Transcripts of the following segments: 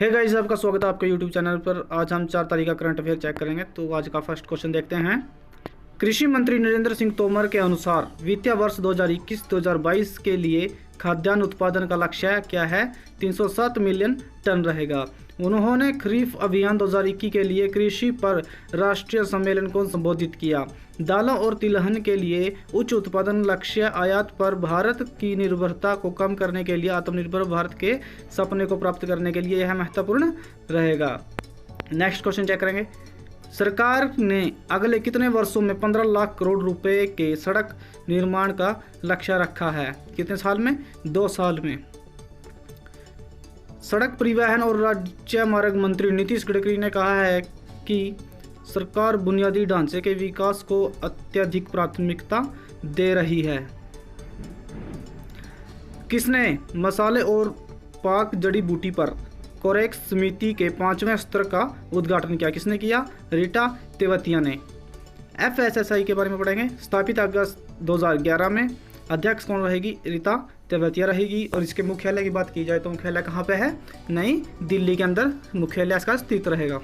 Hey guys, आपका स्वागत है आपके यूट्यूब चैनल पर। आज हम 4 तारीख का करंट अफेयर चेक करेंगे। तो आज का फर्स्ट क्वेश्चन देखते हैं। कृषि मंत्री नरेंद्र सिंह तोमर के अनुसार वित्तीय वर्ष 2021-2022 के लिए खाद्यान्न उत्पादन का लक्ष्य क्या है? 307 मिलियन टन रहेगा। उन्होंने खरीफ अभियान 2021 के लिए कृषि पर राष्ट्रीय सम्मेलन को संबोधित किया। दालों और तिलहन के लिए उच्च उत्पादन लक्ष्य, आयात पर भारत की निर्भरता को कम करने के लिए, आत्मनिर्भर भारत के सपने को प्राप्त करने के लिए यह महत्वपूर्ण रहेगा। नेक्स्ट क्वेश्चन चेक करेंगे। सरकार ने अगले कितने वर्षों में 15 लाख करोड़ रुपए के सड़क निर्माण का लक्ष्य रखा है? कितने साल में? 2 साल में। सड़क परिवहन और राज्य मार्ग मंत्री नीतीश गडकरी ने कहा है कि सरकार बुनियादी ढांचे के विकास को अत्यधिक प्राथमिकता दे रही है। किसने मसाले और पाक जड़ी बूटी पर कोरेक्स समिति के 5वें सत्र का उद्घाटन किया? किसने किया? रीटा तेवतिया ने। FSSAI के बारे में पढ़ेंगे। स्थापित अगस्त 2011 में। अध्यक्ष कौन रहेगी? रीता तेवतिया रहेगी। और इसके मुख्यालय की बात की जाए तो मुख्यालय कहाँ पे है? नई दिल्ली के अंदर मुख्यालय इसका स्थित रहेगा।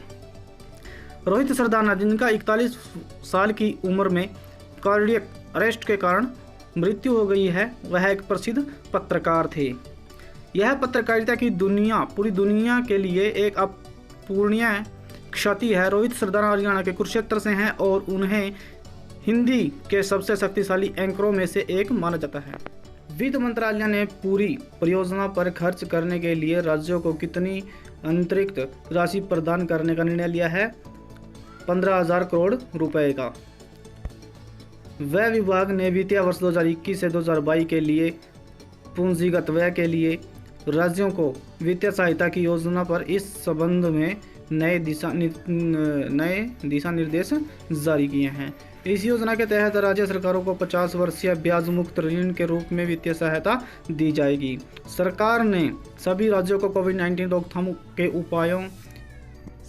रोहित सरदाना, जिनका 41 साल की उम्र में कार्डियक अरेस्ट के कारण मृत्यु हो गई है, वह एक प्रसिद्ध पत्रकार थे। यह पत्रकारिता की पूरी दुनिया के लिए एक अपूरणीय क्षति है। रोहित सरदाना हरियाणा के कुरुक्षेत्र से हैं और उन्हें हिंदी के सबसे शक्तिशाली एंकरों में से एक माना जाता है। वित्त मंत्रालय ने पूरी परियोजना पर खर्च करने के लिए राज्यों को कितनी अतिरिक्त राशि प्रदान करने का निर्णय लिया है? 15,000 करोड़ रुपए का। व्यय विभाग ने वित्तीय वर्ष 2021 से 2022 के लिए पूंजीगत व्यय के लिए राज्यों को वित्तीय सहायता की योजना पर इस संबंध में नए दिशा निर्देश जारी किए हैं। इस योजना के तहत राज्य सरकारों को 50 वर्षीय ब्याज मुक्त ऋण के रूप में वित्तीय सहायता दी जाएगी। सरकार ने सभी राज्यों को कोविड-19 रोकथाम के उपायों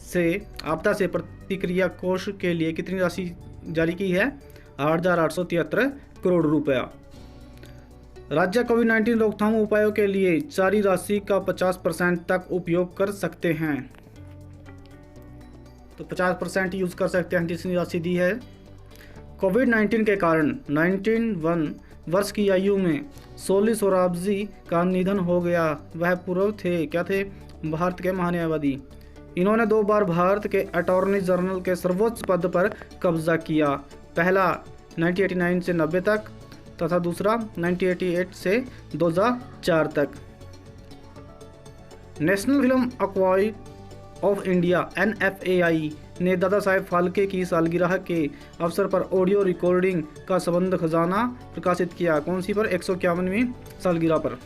से आपदा से प्रतिक्रिया कोष के लिए कितनी राशि जारी की है? 8,873 करोड़ रुपया। राज्य कोविड-19 रोकथाम उपायों के लिए जारी राशि का 50% तक उपयोग कर सकते हैं। तो 50% यूज कर सकते हैं। जितनी राशि दी है। कोविड-19 के कारण 91 वर्ष की आयु में सोली सोराबजी का निधन हो गया। वह पूर्व थे भारत के महान्यायवादी। इन्होंने 2 बार भारत के अटॉर्नी जनरल के सर्वोच्च पद पर कब्जा किया। पहला 1989 से 90 तक तथा दूसरा 1988 से 2004 तक। National film academy of India NFAI ने दादा साहेब फाल्के की सालगिरह के अवसर पर ऑडियो रिकॉर्डिंग का संबंध खजाना प्रकाशित किया। कौन सी पर? 151वीं सालगिरह पर।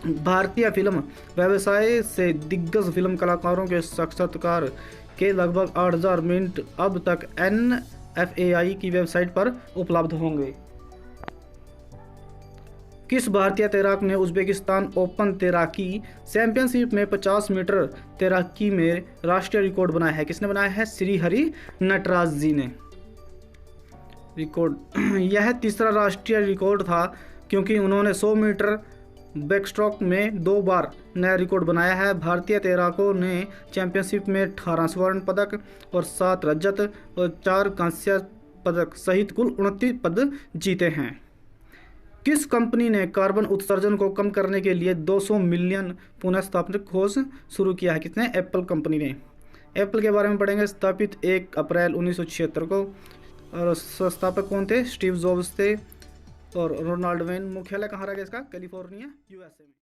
भारतीय फिल्म व्यवसाय से दिग्गज फिल्म कलाकारों के साक्षात्कार के लगभग 8,000 मिनट अब तक NFAI की वेबसाइट पर उपलब्ध होंगे। किस भारतीय तैराक ने उज्बेकिस्तान ओपन तैराकी चैंपियनशिप में 50 मीटर तैराकी में राष्ट्रीय रिकॉर्ड बनाया है? किसने बनाया है? श्रीहरि नटराज जी ने रिकॉर्ड। यह तीसरा राष्ट्रीय रिकॉर्ड था क्योंकि उन्होंने 100 मीटर बैकस्ट्रोक में 2 बार नया रिकॉर्ड बनाया है। भारतीय तैराकों ने चैंपियनशिप में 18 स्वर्ण पदक और 7 रजत और 4 कांस्य पदक सहित कुल 29 पद जीते हैं। किस कंपनी ने कार्बन उत्सर्जन को कम करने के लिए 200 मिलियन पुनर्स्थापना खोज शुरू किया है? किसने? एप्पल कंपनी ने। एप्पल के बारे में पढ़ेंगे। स्थापित 1 अप्रैल 1976 को। और संस्थापक कौन थे? स्टीव जॉब्स थे और रोनाल्ड वेन। मुख्यालय कहाँ रहेगा इसका? कैलिफोर्निया, USA में।